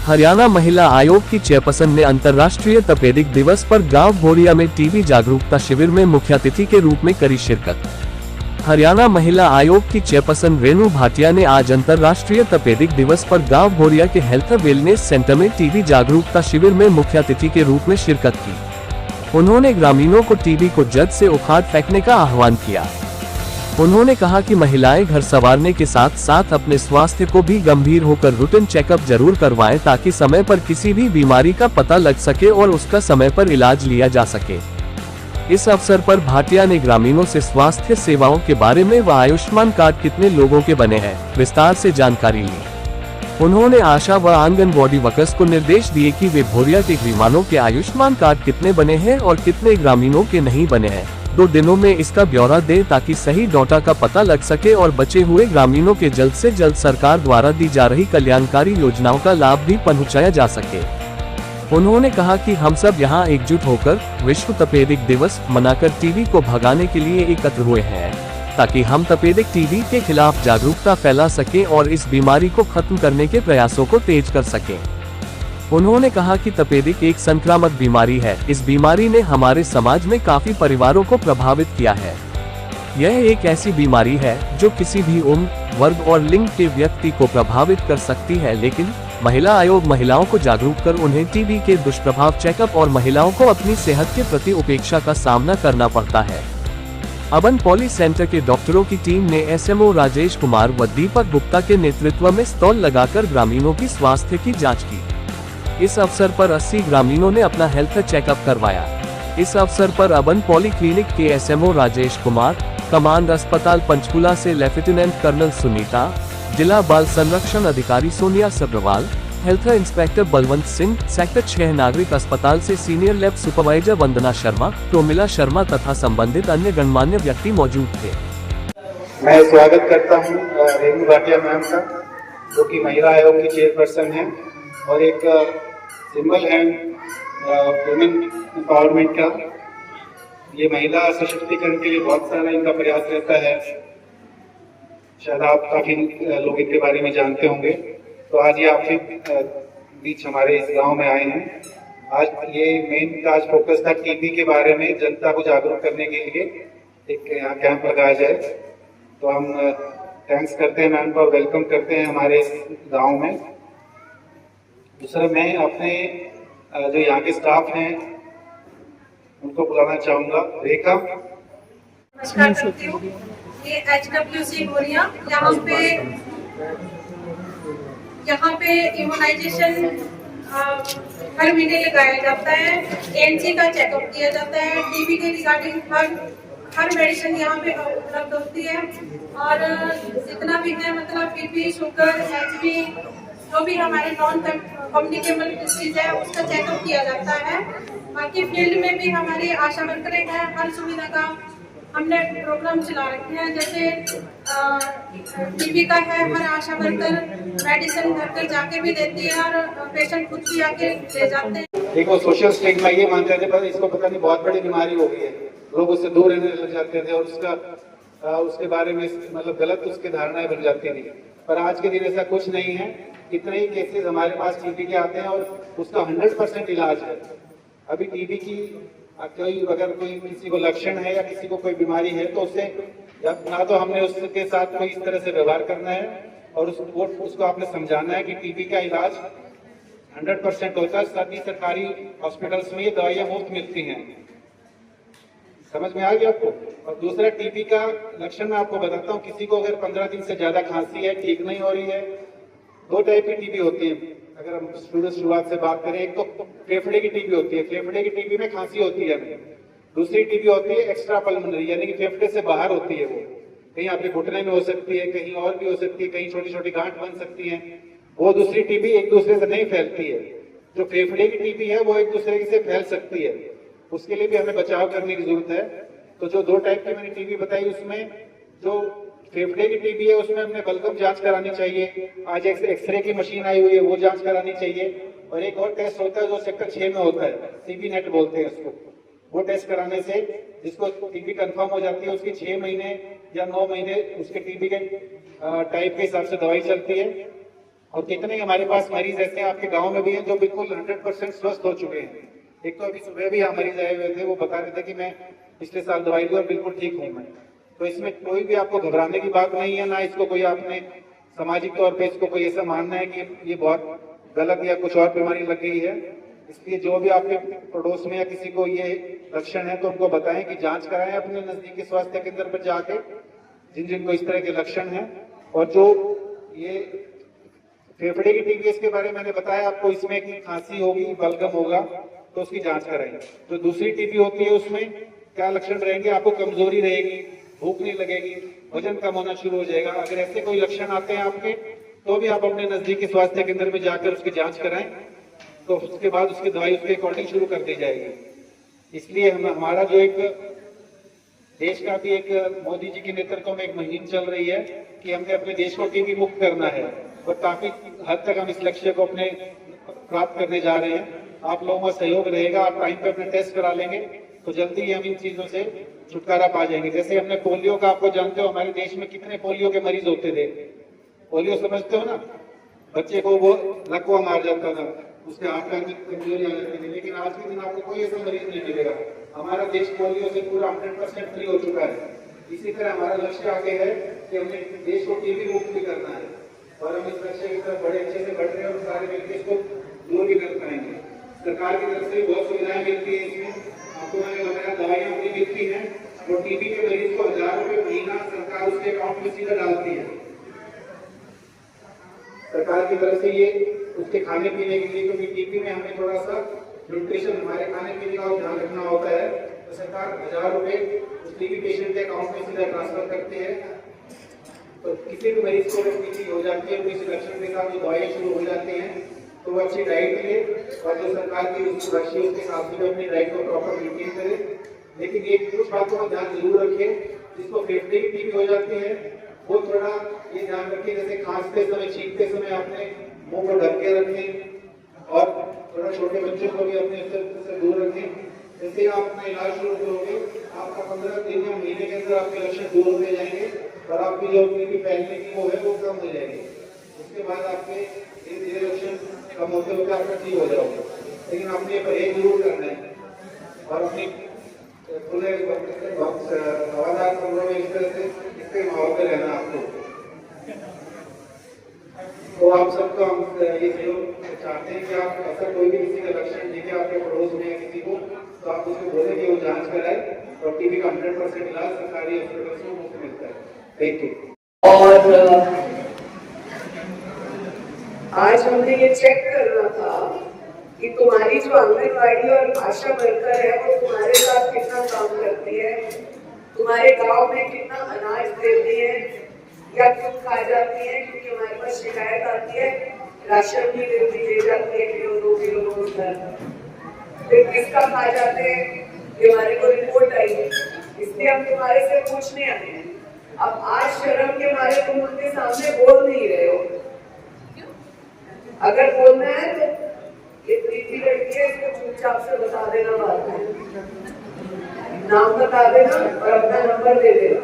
हरियाणा महिला आयोग की चेयरपर्सन ने अंतर्राष्ट्रीय तपेदिक दिवस पर गांव भोरिया में टीबी जागरूकता शिविर में मुख्य अतिथि के रूप में करी शिरकत। हरियाणा महिला आयोग की चेयरपर्सन रेणु भाटिया ने आज अंतर्राष्ट्रीय तपेदिक दिवस पर गांव भोरिया के हेल्थ वेलनेस सेंटर में टीबी जागरूकता शिविर में मुख्य अतिथि के रूप में शिरकत की। उन्होंने ग्रामीणों को टीबी को जड़ से उखाड़ फेंकने का आह्वान किया। उन्होंने कहा कि महिलाएं घर संवारने के साथ साथ अपने स्वास्थ्य को भी गंभीर होकर रूटीन चेकअप जरूर करवाएं ताकि समय पर किसी भी बीमारी का पता लग सके और उसका समय पर इलाज लिया जा सके। इस अवसर पर भाटिया ने ग्रामीणों से स्वास्थ्य सेवाओं के बारे में व आयुष्मान कार्ड कितने लोगों के बने हैं विस्तार से जानकारी ली। उन्होंने आशा व आंगनबाड़ी वर्कर्स को निर्देश दिए कि वे भोरिया के ग्रामीणों के आयुष्मान कार्ड कितने बने हैं और कितने ग्रामीणों के नहीं बने हैं 2 दिनों में इसका ब्यौरा दे ताकि सही डाटा का पता लग सके और बचे हुए ग्रामीणों के जल्द से जल्द सरकार द्वारा दी जा रही कल्याणकारी योजनाओं का लाभ भी पहुंचाया जा सके। उन्होंने कहा कि हम सब यहां एकजुट होकर विश्व तपेदिक दिवस मनाकर टीबी को भगाने के लिए एकत्र हुए हैं ताकि हम तपेदिक टीबी के खिलाफ जागरूकता फैला सके और इस बीमारी को खत्म करने के प्रयासों को तेज कर सके। उन्होंने कहा कि तपेदिक एक संक्रामक बीमारी है। इस बीमारी ने हमारे समाज में काफी परिवारों को प्रभावित किया है। यह एक ऐसी बीमारी है जो किसी भी उम्र, वर्ग और लिंग के व्यक्ति को प्रभावित कर सकती है, लेकिन महिला आयोग महिलाओं को जागरूक कर उन्हें टीबी के दुष्प्रभाव चेकअप और महिलाओं को अपनी सेहत के प्रति उपेक्षा का सामना करना पड़ता है। अबन पॉली सेंटर के डॉक्टरों की टीम ने एसएमओ राजेश कुमार व दीपक गुप्ता के नेतृत्व में स्टॉल लगाकर ग्रामीणों की स्वास्थ्य की जाँच की। इस अवसर पर 80 ग्रामीणों ने अपना हेल्थ चेकअप करवाया। इस अवसर पर अबन पॉली क्लिनिक के एसएमओ राजेश कुमार, कमांड अस्पताल पंचकूला से लेफ्टिनेंट कर्नल सुनीता, जिला बाल संरक्षण अधिकारी Sonia Sabarwal, health inspector Balwant Singh, sector 6 नागरिक अस्पताल से senior lab supervisor Vandana Sharma, Promila Sharma तथा संबंधित अन्य गणमान्य व्यक्ति मौजूद थे। मैं स्वागत करता हूँ रेणु भाटिया मैम का, जो कि महिला आयोग की चेयरपर्सन है और एक सिंबल है वुमेन एम्पावरमेंट का। ये महिला सशक्तिकरण के लिए बहुत सारा इनका प्रयास रहता है। शायद आप काफी लोग इनके बारे में जानते होंगे। तो आज ये आपके बीच हमारे इस गांव में आए हैं। आज ये मेन आज फोकस था टीबी के बारे में जनता को जागरूक करने के लिए एक यहाँ कैंप लगाया जाए। तो हम थैंक्स करते हैं मैम को, वेलकम करते हैं हमारे गाँव में। दूसरा मैं अपने जो यहाँ के स्टाफ हैं उनको बुलाना चाहूंगा। रेखा, नमस्कार करती हूँ। ये HWC भोरिया, यहाँ पे इम्यूनाइजेशन हर महीने लगाया जाता है। ANC का चेकअप किया जाता है। टीबी के रिगार्डिंग हर मेडिसिन यहाँ पे उपलब्ध होती है और जितना भी है मतलब BP, शुगर, HB जो भी हमारे नॉन कम्युनिकेबल डिसीज है उसका चेकअप किया जाता है। बाकी फील्ड में भी हमारी आशा वर्करें हैं। हर सुविधा का हमने प्रोग्राम चला रखे हैं। जैसे टीबी का है, हर आशा वर्कर मेडिसिन घर पर जाके भी देती है और पेशेंट खुद भी आके ले जाते हैं। देखो सोशल स्टिग्मा ये मानते थे, पर इसको पता नहीं बहुत बड़ी बीमारी हो गई है, लोग उससे दूर रहने लग जाते थे और उसके बारे में मतलब गलत उसकी धारणाएं बन जाती थी। पर आज के दिन ऐसा कुछ नहीं है। कितने ही केसेस हमारे पास टीबी के आते हैं और उसका 100% इलाज है। अभी टीबी की अगर कोई किसी को लक्षण है या किसी को कोई बीमारी है तो उससे ना तो हमने उसके साथ कोई इस तरह से व्यवहार करना है और उसको आपने समझाना है कि टीबी का इलाज 100% होता है। सभी सरकारी हॉस्पिटल्स में ये दवाइयां मुफ्त मिलती हैं। समझ में आ गया आपको? और दूसरा टीबी का लक्षण मैं आपको बताता हूँ। किसी को अगर 15 दिन से ज्यादा खांसी है, ठीक नहीं हो रही है, 2 टाइप की टीबी होती है। अगर हम शुरुआत से बात करें, एक तो फेफड़े की टीबी होती है। फेफड़े की टीबी में खांसी होती है। दूसरी टीबी होती है एक्स्ट्रा पल्मोनरी, यानी कि फेफड़े से बाहर होती है। वो कहीं आपके घुटने में हो सकती है, कहीं और भी हो सकती है, कहीं छोटी छोटी गांठ बन सकती है। वो दूसरी टीबी एक दूसरे से नहीं फैलती है। जो फेफड़े की टीबी है वो एक दूसरे से फैल सकती है। उसके लिए भी हमें बचाव करने की जरूरत है। तो जो 2 टाइप की मैंने टीबी बताई, उसमें जो फेफड़े की टीबी है उसमें हमने बलगम जांच करानी चाहिए। आज एक्सरे की मशीन आई हुई है, वो जांच करानी चाहिए। और एक और टेस्ट होता है जो सेक्टर 6 में होता है, CB नेट बोलते हैं उसको। वो टेस्ट कराने से जिसको टीबी कंफर्म हो जाती है, उसकी 6 महीने या 9 महीने उसके टीबी के टाइप के हिसाब से दवाई चलती है। और कितने हमारे पास मरीज ऐसे आपके गांव में भी हैं जो बिल्कुल 100% स्वस्थ हो चुके हैं। एक तो अभी सुबह भी यहाँ मरीज आए हुए थे, वो बता रहे थे कि मैं पिछले साल दवाई ली और बिल्कुल ठीक हूँ मैं। तो इसमें कोई भी आपको घबराने की बात नहीं है, ना इसको कोई आपने सामाजिक तौर पे इसको कोई ऐसा मानना है कि ये बहुत गलत या कुछ और बीमारी लग गई है। इसलिए जो भी आपके पड़ोस में या किसी को ये लक्षण है तो उनको बताएं कि जांच कराएं अपने नजदीकी स्वास्थ्य केंद्र पर जाके, जिन जिनको इस तरह के लक्षण हैं। और जो ये फेफड़े की टीबी, इसके बारे में मैंने बताया आपको, इसमें की खांसी होगी, बलगम होगा, तो उसकी जांच कराएं। जो दूसरी टीबी होती है उसमें क्या लक्षण रहेंगे, आपको कमजोरी रहेगी, भूख नहीं लगेगी, वजन कम होना शुरू हो जाएगा। अगर ऐसे कोई लक्षण आते हैं आपके तो भी आप अपने नजदीकी स्वास्थ्य केंद्र में जाकर उसकी जांच कराएं, तो उसके बाद उसकी दवाई उसके अकॉर्डिंग शुरू कर दी जाएगी। इसलिए हमारा जो एक देश का भी एक मोदी जी के नेतृत्व में एक मुहिम चल रही है कि हमने अपने देश को टीबी मुक्त करना है, और काफी हद तक हम इस लक्ष्य को अपने प्राप्त करने जा रहे हैं। आप लोगों का सहयोग रहेगा, आप टाइम पे अपने टेस्ट करा लेंगे तो जल्दी ही हम इन चीजों से छुटकारा पा जाएंगे। जैसे हमने पोलियो का, आपको जानते हो हमारे देश में कितने पोलियो के मरीज होते थे। पोलियो समझते हो ना, बच्चे को वो लकवा मार जाता था, उसके हाथ पैर में कमजोरी आ जाती थी। लेकिन आज के दिन आपको कोई ऐसा मरीज नहीं मिलेगा। हमारा देश पोलियो से पूरा 100% फ्री हो चुका है। इसी तरह हमारा लक्ष्य आगे है कि हमने देश को टीबी मुक्त भी करना है, और हम इस लक्ष्य की तरफ बड़े अच्छे से बढ़ रहे हैं और सारे मिलकर इसको दूर भी कर पाएंगे। सरकार की तरफ से बहुत सुविधाएं मिलती है इसमें, आपको मैंने बताया दवाइयां फ्री मिलती हैं, और टीबी के मरीज को 1000 रुपए महीना सरकार उसके अकाउंट में सीधा डालती है। सरकार की तरफ से ये उसके खाने पीने के लिए, क्योंकि टीबी में हमें थोड़ा सा न्यूट्रिशन, हमारे खाने पीने का ध्यान रखना होता है, तो सरकार 1000 रुपए उस टीबी पेशेंट के अकाउंट में सीधा ट्रांसफर करते हैं। तो किसी भी मरीज को अगर टीबी हो जाती है, किसी लक्षण के साथ जो दवाइयां शुरू हो जाती हैं, तो वो अच्छी डाइट ले, और जो सरकार की उसकी लक्ष्य उसके हिसाब से अपनी डाइट को प्रॉपर मेंटेन करे। लेकिन ये कुछ बातों का ध्यान जरूर रखें। जिसको फेफड़े की टीबी हो जाती है वो थोड़ा ये ध्यान रखें, जैसे खांसते समय, छींकते समय अपने मुंह को ढक के रखें, और थोड़ा छोटे बच्चों को भी अपने से दूर रखें। जैसे आप अपना इलाज शुरू करोगे, आपका 15 दिन या महीने के अंदर आपके लक्षण दूर होते जाएंगे, और आपकी जो टीबी फैलने की वो है वो कम हो जाएगी। उसके बाद आपके धीरे धीरे लक्षण कम होते होते आपका ठीक हो जाओगे। लेकिन आपने परहेज जरूर करना है, और अपनी खुले हवादार कमरों में इस तरह से इसके माहौल में रहना आपको। तो आप सबको हम ये सहयोग चाहते हैं कि आप ऐसा कोई भी किसी का लक्षण देखे आपके पड़ोस में या किसी को, तो आप उसको बोले कि वो जांच कराए, और टीबी का 100% इलाज सरकारी हॉस्पिटल से मुफ्त मिलता है। Thank you. और आज हमने ये चेक करना था कि तुम्हारी जो आंगनबाड़ी और आशा वर्कर है वो तुम्हारे साथ कितना काम करती है, तुम्हारे गांव में कितना अनाज देती है, या खुद खा जाती है, क्योंकि हमारे पास शिकायत आती है राशन भी दे जाती है, किलो 2 किलो रोज फिर किसका खा जाते हैं, ये हमारे को रिपोर्ट आई है। इसलिए हम तुम्हारे से पूछने आए हैं। अब आज शर्म के मारे तुम उनके सामने बोल नहीं रहे हो। अगर बोलना है तो ये प्रीति लड़की है, इसको चुपचाप से बता देना, बात में नाम बता देना और अपना नंबर दे देना,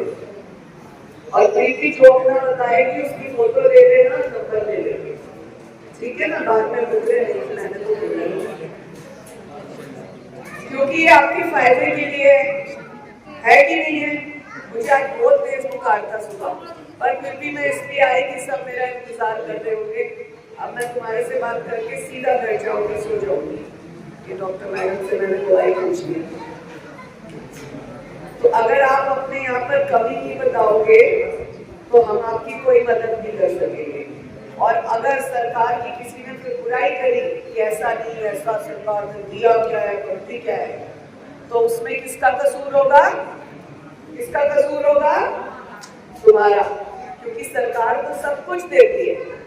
और प्रीति जो अपना बताएगी उसकी फोटो दे देना, नंबर दे देना, ठीक है ना। बाद में बोल रहे नहीं, मैंने तो बोला नहीं, क्योंकि ये आपके फायदे के लिए है कि नहीं है। मुझे आज बहुत तेज बुखार था सुबह, पर फिर भी मैं इसलिए आई कि सब मेरा इंतजार कर रहे होंगे। अब मैं तुम्हारे से बात करके सीधा बैठ जाऊंगी, सो जाऊंगी कि डॉक्टर मैडम से मैंने दवाई पूछ ली। तो अगर आप अपने यहाँ पर कमी नहीं बताओगे तो हम आपकी कोई मदद नहीं कर सकेंगे। और अगर सरकार की किसी ने फिर बुराई करी कि ऐसा नहीं, ऐसा सरकार ने दिया क्या है, करती क्या है, तो उसमें किसका कसूर होगा? किसका कसूर होगा? तुम्हारा, क्योंकि सरकार तो सब कुछ देती है।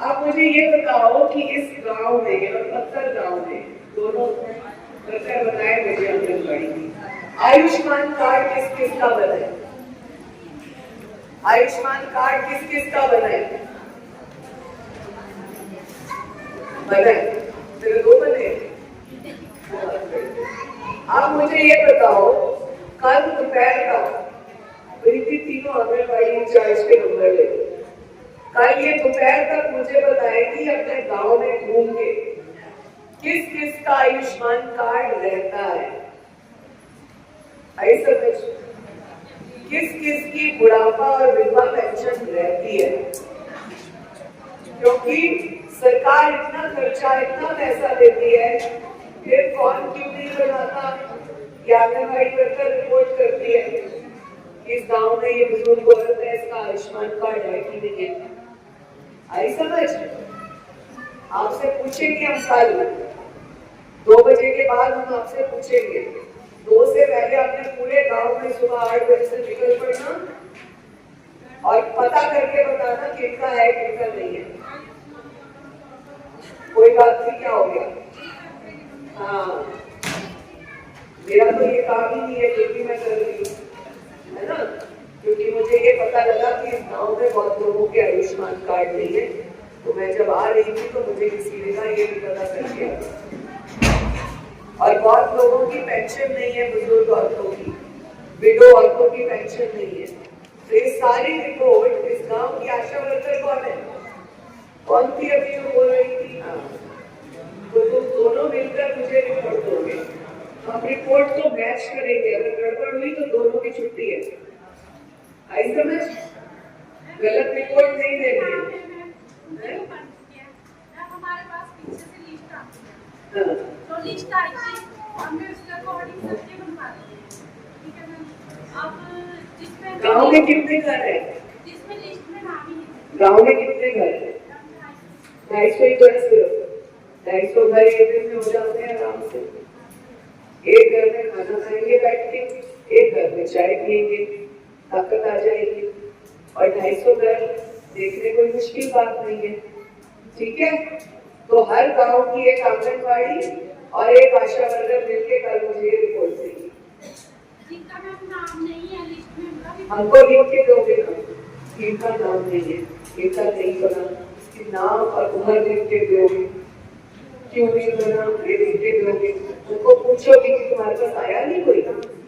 आप मुझे ये बताओ कि इस गांव में और पत्थर गांव में दोनों वर्कर बताए मुझे आंगनबाड़ी, आयुष्मान कार्ड किस किस का बना है? आयुष्मान कार्ड किस किस का बना है? बना है, मेरे 2 बने। आप मुझे ये बताओ, कल दोपहर का प्रीति तीनों आंगनबाड़ी इंचार्ज के नंबर ले, कल ये दोपहर तक मुझे बताएगी अपने गांव में घूम के किस किस का आयुष्मान कार्ड रहता है, आई समझ, किस किस की बुढ़ापा और विधवा पेंशन रहती है। क्योंकि सरकार इतना खर्चा, इतना पैसा देती है, फिर कौन क्यों नहीं बनाता। आंगनबाड़ी वर्कर रिपोर्ट करती है कि इस गांव में ये बुजुर्ग औरत है, इसका आयुष्मान कार्ड है कि नहीं है, आई समझ। आपसे पूछेंगे हम कल 2 बजे के बाद, हम आपसे पूछेंगे 2 से पहले अपने पूरे गांव में सुबह 8 बजे से निकल पड़ना और पता करके बताना किनका है किनका नहीं है। कोई बात नहीं, क्या हो गया? हाँ, मेरा तो ये काम ही नहीं है, क्योंकि मैं कर रही हूँ, है ना, क्योंकि मुझे ये पता लगा कि इस गांव में बहुत लोगों के आयुष्मान कार्ड नहीं है। तो मैं जब आ रही थी तो मुझे किसी ने कहा ये भी पता करके आ। और बहुत लोगों की पेंशन नहीं है, बुजुर्ग औरतों की, विडो औरतों की पेंशन नहीं है। तो ये सारी रिपोर्ट इस गांव की आशा वर्कर कौन है, कौन थी अभी जो बोल रही थी? हाँ, तो तुम दोनों मिलकर मुझे रिपोर्ट दोगे, हम रिपोर्ट को मैच करेंगे। अगर गड़बड़ हुई तो दोनों की छुट्टी है, आई समझ। गलत रिपोर्ट नहीं देंगे। हमारे पास पीछे से लिस्ट आती हाँ, है, तो लिस्ट आई थी, हमने उसके अकॉर्डिंग सबके बनवा दिए, ठीक है मैम। अब जिसमें गाँव में कितने घर है? जिसमें लिस्ट में नाम ही नहीं, गाँव में कितने घर है? 250 ही घर, सिर्फ 250 घर एक दिन में हो जाते हैं आराम से। एक घर में खाना खाएंगे बैठ के, एक घर में चाय पिएंगे, ताकत आ जाएगी। और 250 घर देखने कोई मुश्किल बात नहीं है, ठीक है। तो हर गांव की एक आंगनबाड़ी और एक आशा वर्कर मिलके कल मुझे ये रिपोर्ट देगी। जिनका नाम नहीं है लिस्ट में, हमको लिख के दोगे ना, इनका नाम नहीं है, इनका नहीं बना, इसकी नाम और उम्र लिख के दोगे, क्यों नहीं बना ये लिख के दोगे। उनको पूछोगे कि तुम्हारे पास आया नहीं कोई,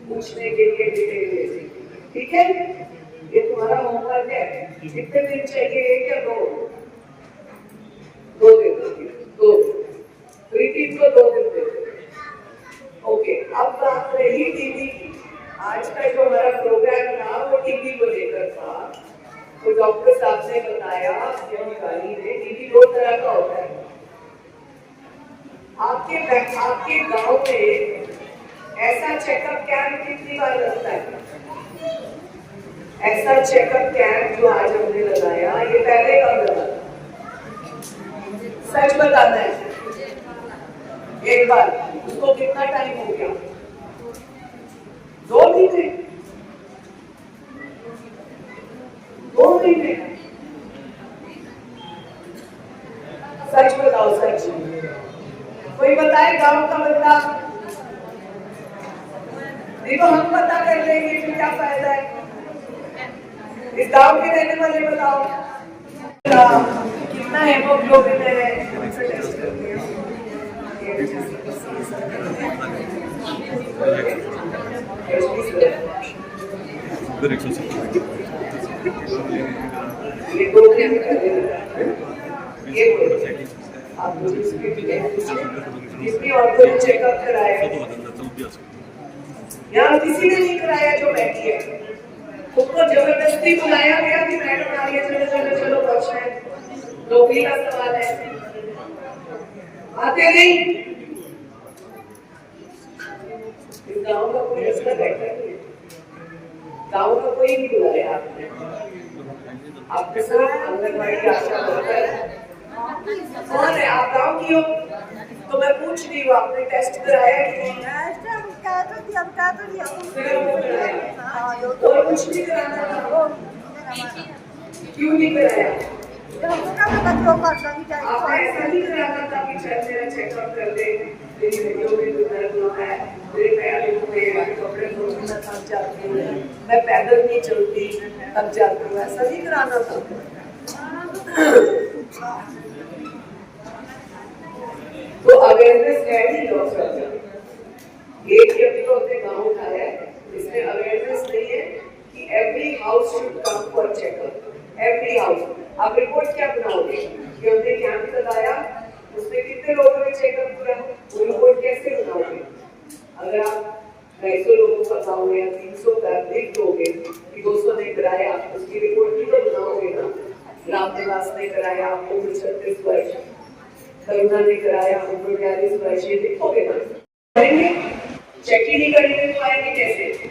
पूछने के लिए डिटेल, ठीक है। ये तुम्हारा होमवर्क है। कितने दिन चाहिए, 1 या 2? 2 दिन, 2 प्रीति को 2 दिन दे। ओके, अब बात रही टीवी की। आज का जो हमारा प्रोग्राम था वो टीवी को लेकर था। तो डॉक्टर साहब ने बताया, अधिकारी ने, टीवी 2 तरह का होता है। आपके गांव में ऐसा चेकअप कैंप कितनी बार लगता है? ऐसा चेकअप कैंप जो आज हमने लगाया, ये पहले कब लगा? सच बताना है, एक बार। उसको कितना टाइम हो गया? 2 महीने, 2 महीने। सच बताओ, सच। कोई बताए गांव का बंदा? नहीं तो हम पता कर लेंगे, फिर क्या फायदा है। इस गांव के रहने वाले बताओ कितना हेमोग्लोबिन है, उनसे टेस्ट करते हैं। ये 2 दिन ये आप कितनी औरतों ने चेकअप कराया? यहाँ किसी ने नहीं कराया जो बैठी है। उनको जबरदस्ती बुलाया गया कि मैडम आ गया, चलो चलो चलो पहुंचना है। नौकरी का सवाल है, आते नहीं। इस गांव का कोई इसका बैठा नहीं है, गांव का कोई नहीं बुलाया आपने। आपने सिर्फ आंगनबाड़ी आशा वर्कर। कौन है आप? गांव की हो तो मैं पूछ रही हूँ, आपने टेस्ट कराया कि नहीं? और कुछ नहीं कराना था, क्यों नहीं कराया? आपने ऐसा नहीं कराना था कि चल मेरा चेकअप कर दे, मेरी हड्डियों में दर्द है, मेरे पैरों में कपड़े धोना थक जाती हूँ, मैं पैदल नहीं चलती थक जाती हूँ, ऐसा नहीं कराना था। तो अवेयरनेस है ही लोग एक व्यक्ति को अपने गाँव उठाया है, इसमें अवेयरनेस नहीं है कि every house should come for checkup, every house. आप रिपोर्ट क्या बनाओगे कि हमने कैंप लगाया, उसमें कितने लोगों ने चेकअप किया, वो रिपोर्ट कैसे बनाओगे? अगर आप 250 लोगों का गाँव या 300 का देख दोगे कि 200 ने कराया, उसकी रिपोर्ट भी तो बनाओगे ना। रामनिवास ने कराया, उम्र 36 वर्ष, करुणा ने कराया, उम्र 42 वर्ष, ये लिखोगे ना। करेंगे, चेक ही नहीं करेंगे तो आएंगे कैसे?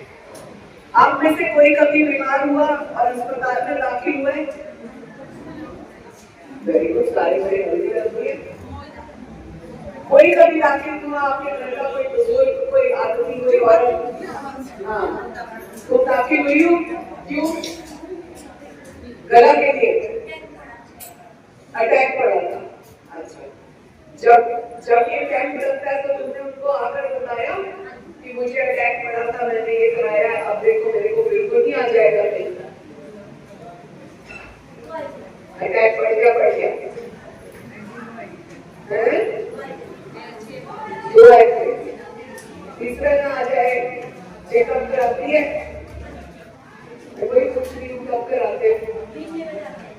आप में से कोई कभी बीमार हुआ और अस्पताल में दाखिल हुए? वेरी गुड, सारे मेरे हल्दी रख दिए। कोई कभी दाखिल हुआ आपके घर का कोई बुजुर्ग, कोई आदमी, कोई औरत? हाँ, तो दाखिल हुई हो, क्यों? गला के लिए अटैक पड़ा था। अच्छा, जब ये कैंप लगता है तो तुमने उनको आकर बताया कि मुझे अटैक पड़ा था, मैंने ये कराया, अब देखो मेरे को बिल्कुल नहीं आ जाएगा नहीं। अटैक पड़ गया तीसरा ना आ जाए, चेकअप कराती है, कोई कुछ नहीं, कब कराते हैं,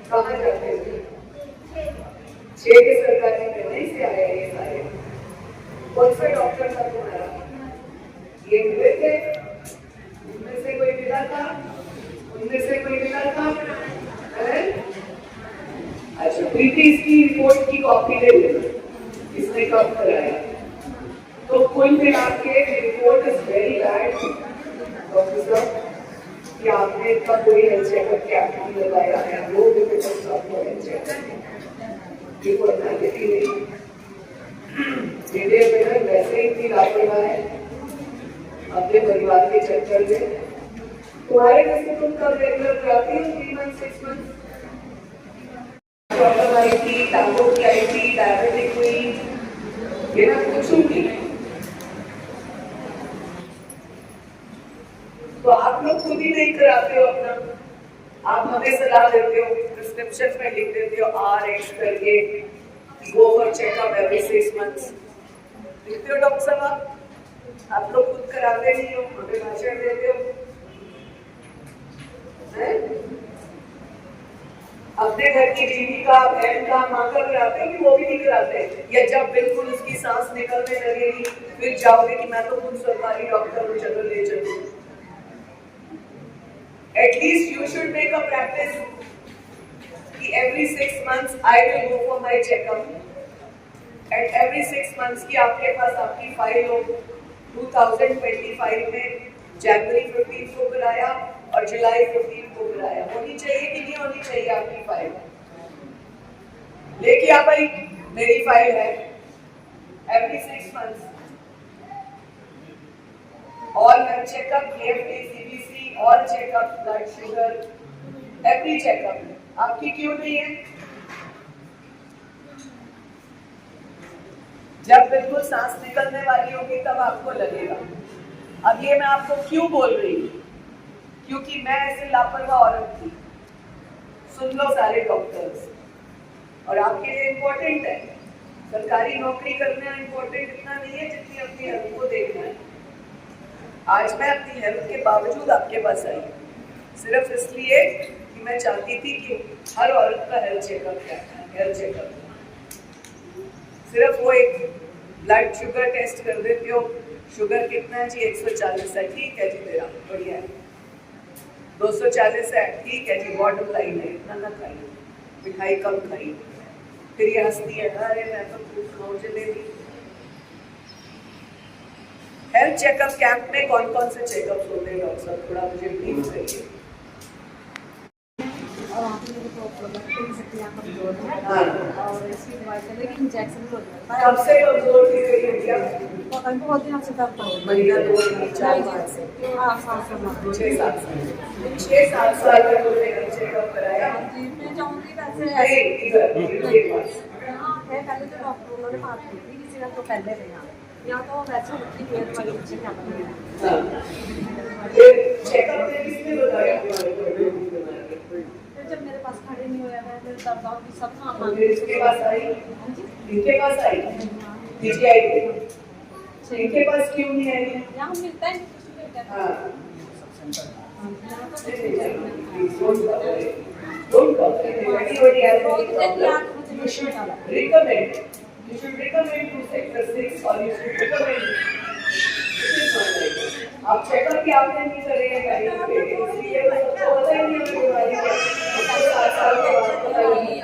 कहाँ जाते हैं? 6 के सरकारी में नहीं से आया ये सारे। कौन सा डॉक्टर था तुम्हारा? ये मिले थे, उनमें से कोई मिला था, उनमें से कोई मिला था? अच्छा, प्रीति इसकी रिपोर्ट की कॉपी ले लेना, इसने कब कराया। तो कुल मिला के report is very bad doctor साहब कि आपने इतना कोई हेल्थ चेकअप क्या नहीं लगाया है, वो डिफिकल्ट आपको हेल्थ चेकअप रिपोर्ट ना देती नहीं। मेरे बेटा वैसे ही इतनी लापरवाह है अपने परिवार के चक्कर में। तुम्हारे कैसे तुम कब रेगुलर कराती हो? 3 मंथ 6 मंथ प्रॉब्लम आई थी, टांगों की आई थी, डायबिटिक हुई, ये ना पूछूंगी। तो आप लोग खुद ही नहीं कराते हो अपना, आप हमें सलाह देते हो, प्रिस्क्रिप्शन में लिख देते हो RX करके, go for checkup every 6 months लिखते हो डॉक्टर साहब। आप लोग खुद कराते नहीं हो, हमें भाषण देते हो। अपने घर की बीवी का, बहन का, माँ का कराते हो कि वो भी नहीं कराते? या जब बिल्कुल उसकी सांस निकलने लगेगी फिर जाओगे कि मैं तो खुद सरकारी डॉक्टर हूँ, चलो ले चलो। At least you should make a practice कि every 6 months I will go for my checkup. And every 6 months की आपके पास आपकी फाइल हो। 2025 में जनवरी 15 को कराया और जुलाई 15 को कराया। होनी चाहिए कि नहीं होनी चाहिए आपकी फाइल? लेके आ भाई, मेरी फाइल है। Every 6 months all health checkup, AFT, CBC, all checkup, blood sugar, every checkup. आपकी क्यों नहीं है? जब बिल्कुल सांस निकलने वाली होगी तब आपको लगेगा। अब ये मैं आपको क्यों बोल रही हूँ? क्योंकि मैं ऐसे लापरवाह औरत थी। सुन लो सारे डॉक्टर्स, और आपके लिए इम्पोर्टेंट है। सरकारी नौकरी करना इम्पोर्टेंट इतना नहीं है जितनी अपनी हेल्थ को देखना है। आज मैं अपनी हेल्थ के बावजूद आपके पास आई, सिर्फ इसलिए कि मैं चाहती थी कि हर औरत का हेल्थ चेकअप करना है। हेल्थ चेकअप सिर्फ वो एक ब्लड शुगर टेस्ट कर देते हो, शुगर कितना है जी? 140 है, ठीक है जी, मेरा बढ़िया है। 240 है, ठीक है जी, बॉटम लाइन है, इतना ना खाइए, मिठाई कम खाइए। फिर ये हंसती है, अरे मैं तो खूब खाऊं जलेबी। हेल्थ चेकअप कैंप में कौन कौन से चेकअप होते हैं डॉक्टर साहब, थोड़ा मुझे ब्रीफ करिए। और इसकी दवाई चले कि इंजेक्शन हो जाता है। कब से कमजोर थी मेरी हड्डियां? बहुत दिन से दर्द हो महीना 2-4 माह से? 6-7 साल तक तुमने हेल्थ चेकअप कराया? मैं जाऊंगी वैसे नहीं, इधर इनके पास। है पहले तो डॉक्टर उन्होंने बात की थी किसी ने, तो पहले नहीं यहाँ तो वैसे होती है वाली मुझे क्या पता। चेकअप में किसने बताया तुम्हारे को? जब मेरे पास खड़े नहीं हुआ है, मेरे दर्द और सब काम तो फिर इसके पास आई? इनके पास आई? नीचे आई थी? इनके पास क्यों नहीं आई? यहाँ मिलता है। हाँ, Don't come. Anybody has any problem, you should recommend. You should recommend to sector 6 or you should recommend. It is not like that. आप चेकअप की आपने नहीं करे हैं टाइम पे, इसलिए सबको पता ही नहीं है बीमारी का। उसको 7 साल के बाद पता ही नहीं।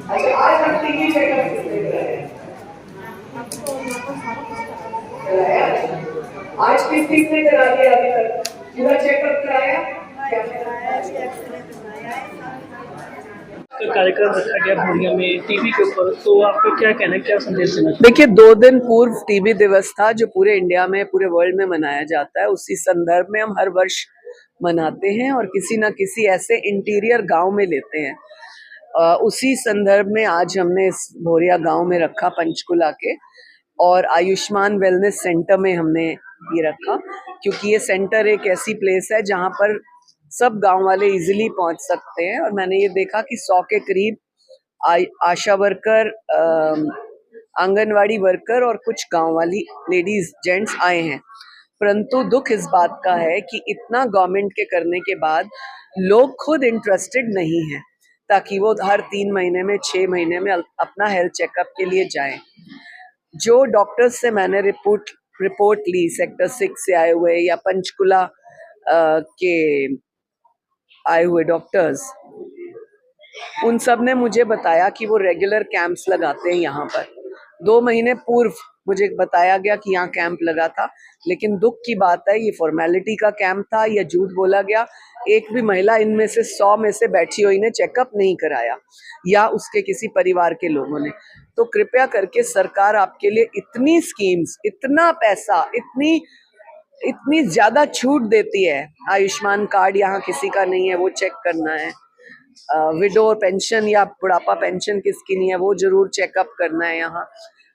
अच्छा, आज हम टीवी चेकअप किसने कराया? आज किसने करा दिया अभी तक? पूरा चेकअप कराया? क्या कराया? कार्यक्रम रखा गया भोरिया में टीबी के ऊपर, तो आपका क्या कहना है, क्या संदेश देना चाहिए? देखिए, 2 दिन पूर्व टीबी दिवस था जो पूरे इंडिया में, पूरे वर्ल्ड में मनाया जाता है। उसी संदर्भ में हम हर वर्ष मनाते हैं और किसी न किसी ऐसे इंटीरियर गांव में लेते हैं। उसी संदर्भ में आज हमने इस भोरिया गांव में रखा, पंचकुला के, और आयुष्मान वेलनेस सेंटर में हमने ये रखा, क्योंकि ये सेंटर एक ऐसी प्लेस है जहां पर सब गांव वाले इजीली पहुंच सकते हैं। और मैंने ये देखा कि 100 के करीब आशा वर्कर, आंगनवाड़ी वर्कर और कुछ गांव वाली लेडीज जेंट्स आए हैं। परंतु दुख इस बात का है कि इतना गवर्नमेंट के करने के बाद लोग खुद इंटरेस्टेड नहीं हैं ताकि वो हर 3 महीने में, 6 महीने में अपना हेल्थ चेकअप के लिए जाएं। जो डॉक्टर्स से मैंने रिपोर्ट ली, सेक्टर 6 से आए हुए या पंचकुला के आए हुए डॉक्टर्स, उन सब ने मुझे बताया कि वो रेगुलर कैंप्स लगाते हैं यहाँ पर। 2 महीने पूर्व मुझे बताया गया कि यहाँ कैंप लगा था, लेकिन दुख की बात है ये फॉर्मेलिटी का कैंप था या झूठ बोला गया। एक भी महिला इनमें से 100 में से बैठी हुई ने चेकअप नहीं कराया या उसके किसी परिवार के लोगों ने। तो कृपया करके सरकार आपके लिए इतनी स्कीम्स, इतना पैसा, इतनी ज्यादा छूट देती है। आयुष्मान कार्ड यहाँ किसी का नहीं है, वो चेक करना है। विडो पेंशन या बुढ़ापा पेंशन किसकी नहीं है, वो जरूर चेकअप करना है यहाँ।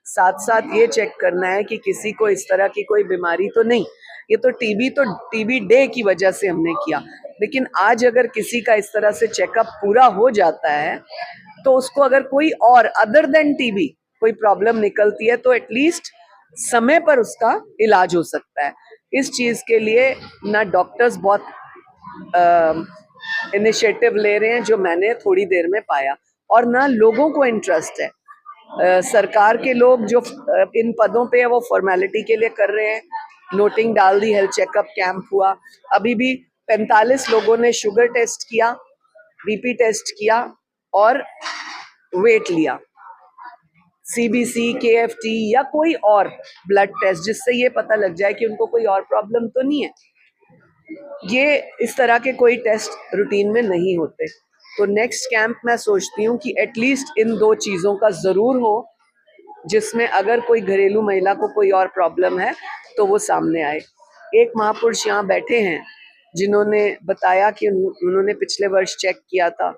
साथ साथ ये चेक करना है कि किसी को इस तरह की कोई बीमारी तो नहीं। ये तो टीबी डे की वजह से हमने किया, लेकिन आज अगर किसी का इस तरह से चेकअप पूरा हो जाता है तो उसको अगर कोई और अदर देन टीबी कोई प्रॉब्लम निकलती है तो एटलीस्ट समय पर उसका इलाज हो सकता है। इस चीज के लिए ना डॉक्टर्स बहुत इनिशिएटिव ले रहे हैं, जो मैंने थोड़ी देर में पाया, और ना लोगों को इंटरेस्ट है। सरकार के लोग जो इन पदों पे है वो फॉर्मेलिटी के लिए कर रहे हैं। नोटिंग डाल दी, हेल्थ चेकअप कैंप हुआ। अभी भी 45 लोगों ने शुगर टेस्ट किया, बीपी टेस्ट किया और वेट लिया। सीबीसी, केएफटी या कोई और ब्लड टेस्ट, जिससे ये पता लग जाए कि उनको कोई और प्रॉब्लम तो नहीं है। ये इस तरह के कोई टेस्ट रूटीन में नहीं होते। तो नेक्स्ट कैंप मैं सोचती हूँ कि एटलीस्ट इन 2 चीज़ों का ज़रूर हो, जिसमें अगर कोई घरेलू महिला को कोई और प्रॉब्लम है तो वो सामने आए। एक महापुरुष यहाँ बैठे हैं जिन्होंने बताया कि उन्होंने पिछले वर्ष चेक किया था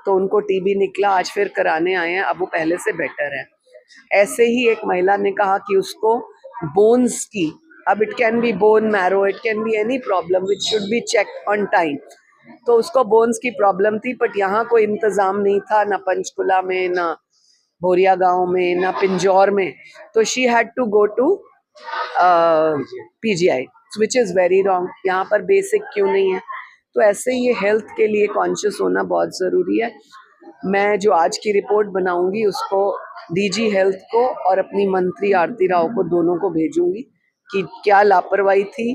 तो उनको टीबी निकला, आज फिर कराने आए हैं, अब वो पहले से बेटर है। ऐसे ही एक महिला ने कहा कि उसको बोन्स की, अब it can be bone marrow, it can be any problem which should be check on time. तो उसको बोन्स की प्रॉब्लम थी, बट यहाँ कोई इंतजाम नहीं था, ना पंचकुला में, ना भोरिया गांव में, ना पिंजौर में। तो she had to go to PGI, which is very wrong. यहाँ पर बेसिक क्यों नहीं है? तो ऐसे ये हेल्थ के लिए कॉन्शियस होना बहुत ज़रूरी है। मैं जो आज की रिपोर्ट बनाऊंगी उसको डीजी हेल्थ को और अपनी मंत्री आरती राव को, दोनों को भेजूंगी कि क्या लापरवाही थी,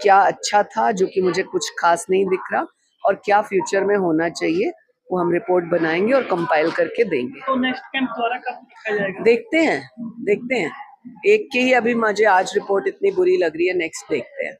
क्या अच्छा था जो कि मुझे कुछ खास नहीं दिख रहा, और क्या फ्यूचर में होना चाहिए, वो हम रिपोर्ट बनाएंगे और कंपाइल करके देंगे। तो नेक्स्ट कैंप द्वारा कब रखा जाएगा? देखते हैं। एक की ही अभी मुझे आज रिपोर्ट इतनी बुरी लग रही है, नेक्स्ट देखते हैं।